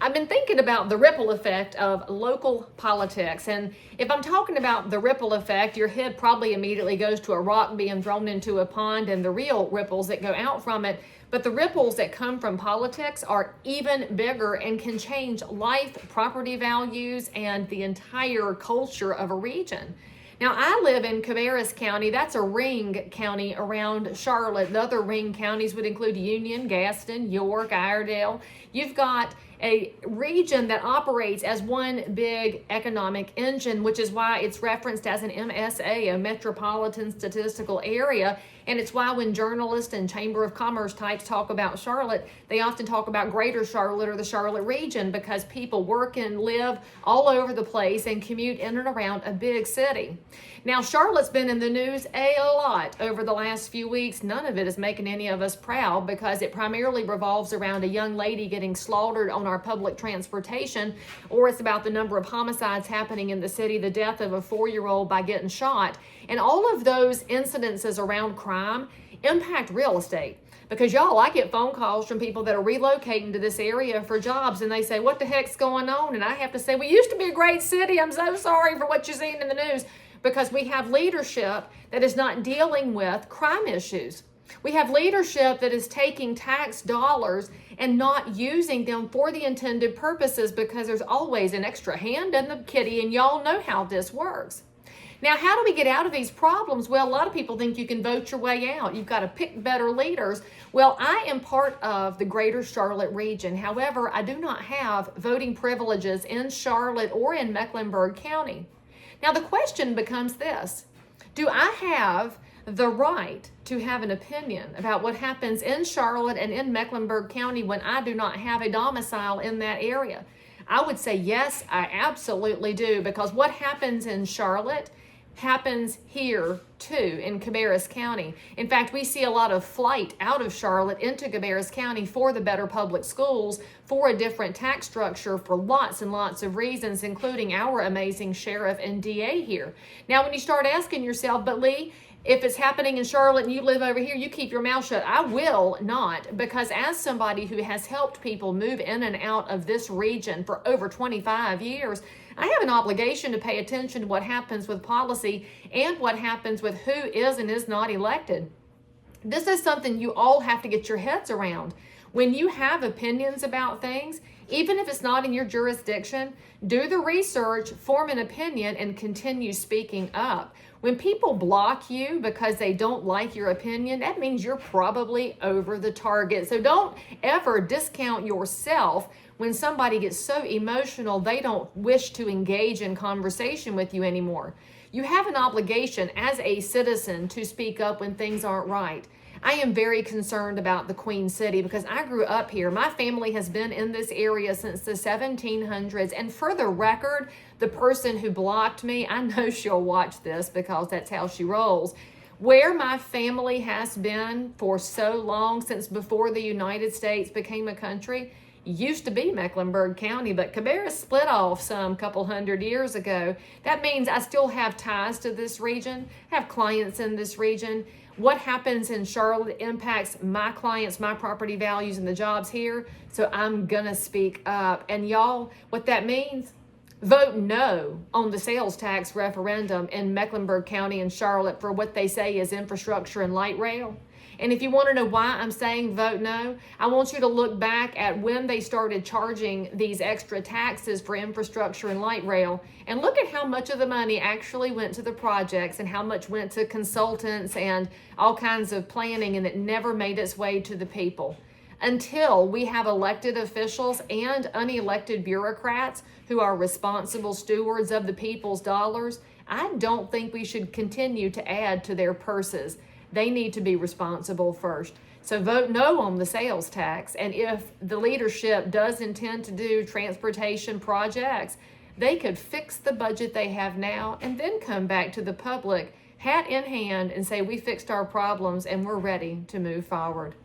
I've been thinking about the ripple effect of local politics. And if I'm talking about the ripple effect, your head probably immediately goes to a rock being thrown into a pond and the real ripples that go out from it. But the ripples that come from politics are even bigger and can change life, property values, and the entire culture of a region. Now, I live in Cabarrus County. That's a ring county around Charlotte. The other ring counties would include Union, Gaston, York, Iredell. You've got a region that operates as one big economic engine, which is why it's referenced as an MSA, a metropolitan statistical area. And it's why when journalists and Chamber of Commerce types talk about Charlotte, they often talk about Greater Charlotte or the Charlotte region, because people work and live all over the place and commute in and around a big city. Now, Charlotte's been in the news a lot over the last few weeks. None of it is making any of us proud, because it primarily revolves around a young lady getting slaughtered on our public transportation, or it's about the number of homicides happening in the city, the death of a 4-year-old by getting shot. And all of those incidences around crime impact real estate. Because y'all, I get phone calls from people that are relocating to this area for jobs, and they say, what the heck's going on? And I have to say, we used to be a great city. I'm so sorry for what you're seeing in the news, because we have leadership that is not dealing with crime issues. We have leadership that is taking tax dollars and not using them for the intended purposes, because there's always an extra hand in the kitty, and y'all know how this works. Now, how do we get out of these problems? Well, a lot of people think you can vote your way out. You've got to pick better leaders. Well, I am part of the Greater Charlotte region. However, I do not have voting privileges in Charlotte or in Mecklenburg County. Now, the question becomes this: do I have the right to have an opinion about what happens in Charlotte and in Mecklenburg County when I do not have a domicile in that area? I would say yes, I absolutely do, because what happens in Charlotte happens here too in Cabarrus County. In fact, we see a lot of flight out of Charlotte into Cabarrus County for the better public schools, for a different tax structure, for lots and lots of reasons, including our amazing sheriff and DA here. Now, when you start asking yourself, but Leigh, if it's happening in Charlotte and you live over here, you keep your mouth shut. I will not, because as somebody who has helped people move in and out of this region for over 25 years, I have an obligation to pay attention to what happens with policy and what happens with who is and is not elected. This is something you all have to get your heads around. When you have opinions about things, even if it's not in your jurisdiction, do the research, form an opinion, and continue speaking up. When people block you because they don't like your opinion, that means you're probably over the target. So don't ever discount yourself when somebody gets so emotional they don't wish to engage in conversation with you anymore. You have an obligation as a citizen to speak up when things aren't right. I am very concerned about the Queen City because I grew up here. My family has been in this area since the 1700s. And for the record, the person who blocked me, I know she'll watch this because that's how she rolls. Where my family has been for so long, since before the United States became a country, used to be Mecklenburg County, but Cabarrus split off some couple hundred years ago. That means I still have ties to this region, have clients in this region. What happens in Charlotte impacts my clients, my property values, and the jobs here. So I'm gonna speak up. And y'all, what that means? Vote no on the sales tax referendum in Mecklenburg County and Charlotte for what they say is infrastructure and light rail. And if you want to know why I'm saying vote no, I want you to look back at when they started charging these extra taxes for infrastructure and light rail, and look at how much of the money actually went to the projects and how much went to consultants and all kinds of planning, and it never made its way to the people. Until we have elected officials and unelected bureaucrats who are responsible stewards of the people's dollars, I don't think we should continue to add to their purses. They need to be responsible first. So vote no on the sales tax. And if the leadership does intend to do transportation projects, they could fix the budget they have now and then come back to the public, hat in hand, and say, we fixed our problems and we're ready to move forward.